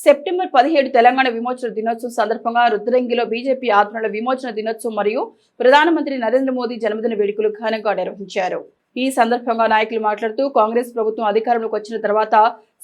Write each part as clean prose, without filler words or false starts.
September 17 Telangana విమోచన దినోత్సవం సందర్భంగా రుద్రంగిలో బీజేపీ ఆధ్వర్యంలో విమోచన దినోత్సవం మరియు ప్రధానమంత్రి నరేంద్ర మోదీ జన్మదిన వేడుకలు ఘనంగా నిర్వహించారు. ఈ సందర్భంగా నాయకులు మాట్లాడుతూ కాంగ్రెస్ ప్రభుత్వం అధికారంలోకి వచ్చిన తర్వాత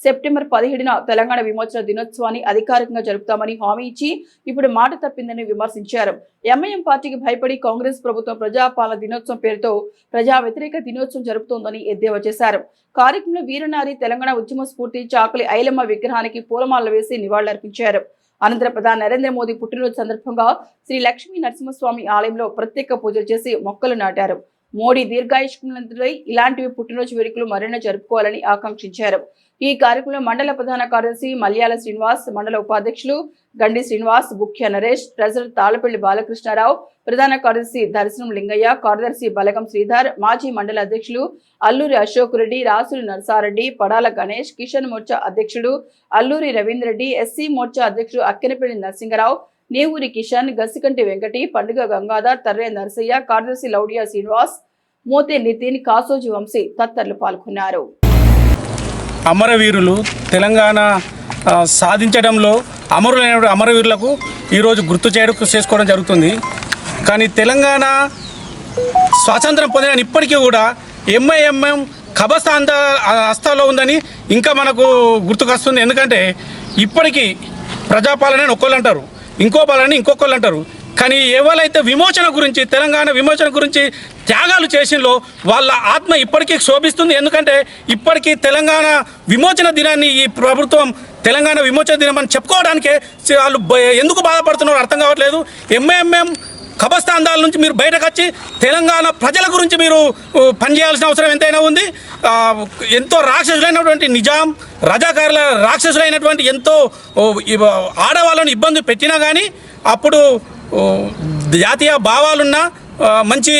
సెప్టెంబర్ 17న తెలంగాణ విమోచన దినోత్సవాన్ని అధికారికంగా జరుపుతామని హామీ ఇచ్చి ఇప్పుడు మాట తప్పిందని విమర్శించారు. ఎంఐఎం పార్టీకి భయపడి కాంగ్రెస్ ప్రభుత్వం ప్రజాపాలన దినోత్సవం పేరుతో ప్రజా వ్యతిరేక దినోత్సవం జరుపుతోందని ఎద్దేవా చేశారు. కార్యక్రమంలో వీరనారి తెలంగాణ ఉద్యమ స్ఫూర్తి చాకలి ఐలమ్మ విగ్రహానికి పూలమాలలు వేసి నివాళులర్పించారు. అనంతరం ప్రధాని నరేంద్ర మోదీ పుట్టినరోజు సందర్భంగా శ్రీ లక్ష్మీ నరసింహస్వామి ఆలయంలో ప్రత్యేక పూజలు చేసి మొక్కలు నాటారు. మోడీ దీర్ఘాయుష్మంతులై ఇలాంటివి పుట్టినరోజు వేడుకలు మరెన్నో జరుపుకోవాలని ఆకాంక్షించారు. ఈ కార్యక్రమంలో మండల ప్రధాన కార్యదర్శి మల్యాల శ్రీనివాస్, మండల ఉపాధ్యక్షులు గండి శ్రీనివాస్, బుఖ్య నరేష్, ట్రెజరర్ తాళపల్లి బాలకృష్ణారావు, ప్రధాన కార్యదర్శి దర్శనం లింగయ్య, కార్యదర్శి బలగం శ్రీధర్, మాజీ మండల అధ్యక్షులు అల్లూరి అశోక్ రెడ్డి, రాసులు నరసారెడ్డి, పడాల గణేష్, కిషన్ మోర్చా అధ్యక్షుడు అల్లూరి రవీంద్ర రెడ్డి, ఎస్సీ మోర్చా అధ్యక్షుడు అక్కెనపల్లి నరసింగరావు, నేవూరి కిషన్, గసికంటి వెంకటి, పండుగ గంగాధర్, తర్రే నరసయ్య, కార్యదర్శి లౌడియా శ్రీనివాస్, మోతే నితిన్, కాసోజీ వంశీ తదితరులు పాల్గొన్నారు. అమరవీరులు తెలంగాణ సాధించడంలో అమరులైన అమరవీరులకు ఈరోజు గుర్తు చేసుకోవడం జరుగుతుంది. కానీ తెలంగాణ స్వాతంత్రం పొందిన ఇప్పటికీ కూడా ఎంఐఎంఎం ఖబస్థాన్ హస్తాల్లో ఉందని ఇంకా మనకు గుర్తుకొస్తుంది. ఎందుకంటే ఇప్పటికీ ప్రజాపాలన ఒక్కోళ్ళు అంటారు, ఇంకో పాలన ఇంకొకళ్ళు అంటారు. కానీ ఎవరైతే విమోచన గురించి తెలంగాణ విమోచన గురించి త్యాగాలు చేసిందో వాళ్ళ ఆత్మ ఇప్పటికీ శోభిస్తుంది. ఎందుకంటే ఇప్పటికీ తెలంగాణ విమోచన దినాన్ని ఈ ప్రభుత్వం తెలంగాణ విమోచన దినం అని చెప్పుకోవడానికే వాళ్ళు ఎందుకు బాధపడుతున్నారో అర్థం కావట్లేదు. ఎంఐఎంఎం ఖబస్థాందాల నుంచి మీరు బయటకు వచ్చి తెలంగాణ ప్రజల గురించి మీరు పనిచేయాల్సిన అవసరం ఎంతైనా ఉంది. ఎంతో రాక్షసులైనటువంటి నిజాం రజాకారుల రాక్షసులైనటువంటి ఎంతో ఆడవాళ్ళను ఇబ్బంది పెట్టినా కానీ అప్పుడు జాతీయ భావాలున్న మంచి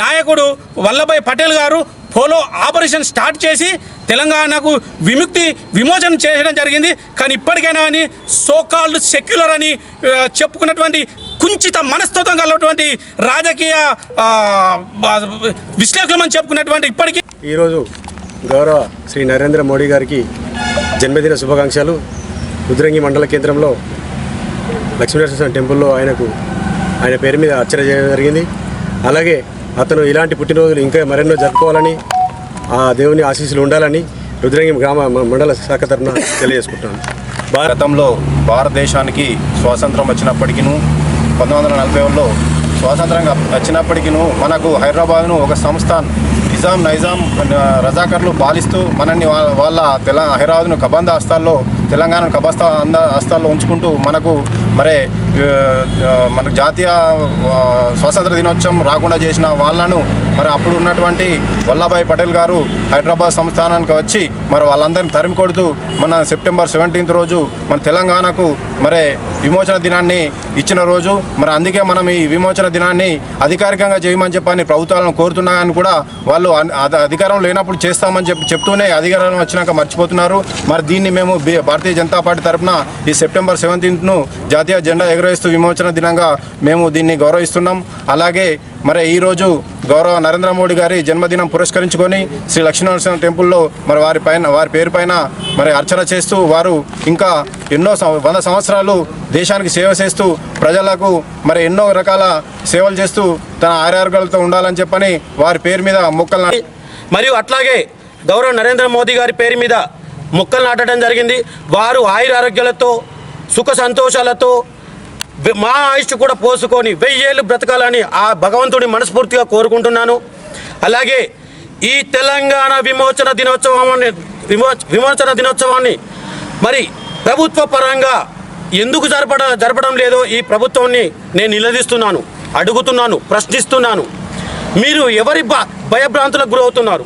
నాయకుడు వల్లభాయ్ పటేల్ గారు పోలో ఆపరేషన్ స్టార్ట్ చేసి తెలంగాణకు విమోచన చేయడం జరిగింది. కానీ ఇప్పటికైనా అని సోకాల్డ్ సెక్యులర్ అని చెప్పుకున్నటువంటి కుంచిత మనస్తత్వం కలిగినటువంటి రాజకీయ విశ్లేషకులు చెప్పుకున్నటువంటి ఇప్పటికీ ఈరోజు గౌరవ శ్రీ నరేంద్ర మోడీ గారికి జన్మదిన శుభాకాంక్షలు. రుద్రంగి మండల కేంద్రంలో లక్ష్మీనరసింహ టెంపుల్లో ఆయన పేరు మీద అర్చన చేయడం జరిగింది. అలాగే అతను ఇలాంటి పుట్టినరోజులు ఇంకా మరెన్నో జరుపుకోవాలని, ఆ దేవుని ఆశీస్సులు ఉండాలని రుద్రంగి గ్రామ మండల శాఖ తరఫున తెలియజేసుకుంటున్నాను. గతంలో భారతదేశానికి స్వాతంత్రం వచ్చినప్పటికీ 1940లో స్వాతంత్రంగా వచ్చినప్పటికీ మనకు హైదరాబాద్ను ఒక సంస్థాన్ నైజాం రజాకర్లు పాలిస్తూ మనల్ని వాళ్ళ హైదరాబాద్ను కబంధ హస్తాల్లో తెలంగాణను హస్తాల్లో ఉంచుకుంటూ మనకు జాతీయ స్వాతంత్ర దినోత్సవం రాకుండా చేసిన వాళ్ళను అప్పుడు ఉన్నటువంటి వల్లభాయ్ పటేల్ గారు హైదరాబాద్ సంస్థానానికి వచ్చి వాళ్ళందరినీ తరిమి కొడుతూ మన సెప్టెంబర్ 17 రోజు మన తెలంగాణకు విమోచన దినాన్ని ఇచ్చిన రోజు. అందుకే మనం ఈ విమోచన దినాన్ని అధికారికంగా చేయమని చెప్పని ప్రభుత్వాలను కోరుతున్నా కానీ కూడా వాళ్ళు అధికారం లేనప్పుడు చేస్తామని చెప్తూనే అధికారం వచ్చినాక మర్చిపోతున్నారు. దీన్ని మేము భారతీయ జనతా పార్టీ తరఫున ఈ సెప్టెంబర్ 17ను జాతీయ జెండా ఎగురవేస్తూ విమోచన దినంగా మేము దీన్ని గౌరవిస్తున్నాం. అలాగే ఈరోజు గౌరవ నరేంద్ర మోడీ గారి జన్మదినం పురస్కరించుకొని శ్రీ లక్ష్మీనరసింహ టెంపుల్లో వారి పేరు పైన అర్చన చేస్తూ వారు ఇంకా ఎన్నో 100 సంవత్సరాలు దేశానికి సేవ చేస్తూ ప్రజలకు ఎన్నో రకాల సేవలు చేస్తూ తన ఆరోగ్యాలతో ఉండాలని చెప్పని వారి పేరు మీద మొక్కలు మరియు అట్లాగే గౌరవ నరేంద్ర మోదీ గారి పేరు మీద మొక్కలు నాటడం జరిగింది. వారు ఆరోగ్యాలతో సుఖ సంతోషాలతో మా ఆయుష్ కూడా పోసుకొని 1000 ఏళ్ళు బ్రతకాలని ఆ భగవంతుడి మనస్ఫూర్తిగా కోరుకుంటున్నాను. అలాగే ఈ తెలంగాణ విమోచన దినోత్సవాన్ని ప్రభుత్వ పరంగా ఎందుకు జరపడం లేదో ఈ ప్రభుత్వాన్ని నేను నిలదీస్తున్నాను, అడుగుతున్నాను, ప్రశ్నిస్తున్నాను. మీరు ఎవరి భయభ్రాంతులకు గురవుతున్నారు?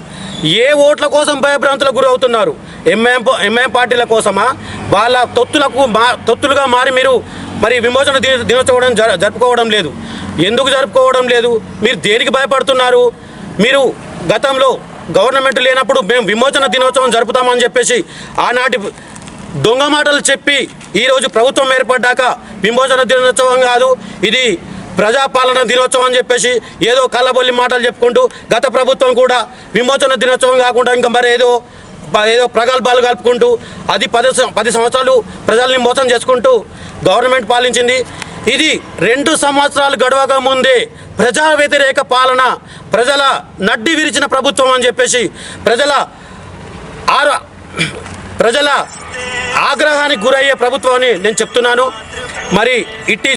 ఏ ఓట్ల కోసం భయభ్రాంతులకు గురవుతున్నారు? ఎంఐఎం పార్టీల కోసమా? వాళ్ళ తొత్తులుగా మారి మీరు విమోచన దినోత్సవం జరుపుకోవడం లేదు. ఎందుకు జరుపుకోవడం లేదు? మీరు దేనికి భయపడుతున్నారు? మీరు గతంలో గవర్నమెంట్ లేనప్పుడు మేము విమోచన దినోత్సవం జరుపుతామని చెప్పేసి ఆనాటి దొంగ మాటలు చెప్పి ఈరోజు ప్రభుత్వం ఏర్పడ్డాక విమోచన దినోత్సవం కాదు, ఇది ప్రజాపాలన దినోత్సవం అని చెప్పేసి ఏదో కళ్ళబొల్లి మాటలు చెప్పుకుంటూ గత ప్రభుత్వం కూడా విమోచన దినోత్సవం కాకుండా ఇంకా ఏదో ఏదో ప్రగల్భాలు కలుపుకుంటూ అది 10 సంవత్సరాలు ప్రజల్ని మోసం చేసుకుంటూ గవర్నమెంట్ పాలించింది. ఇది 2 సంవత్సరాలు గడవక ముందే ప్రజా వ్యతిరేక పాలన, ప్రజల నడ్డి విరిచిన ప్రభుత్వం అని చెప్పేసి ప్రజల ఆగ్రహానికి గురయ్యే ప్రభుత్వం అని నేను చెప్తున్నాను. మరి ఇట్టి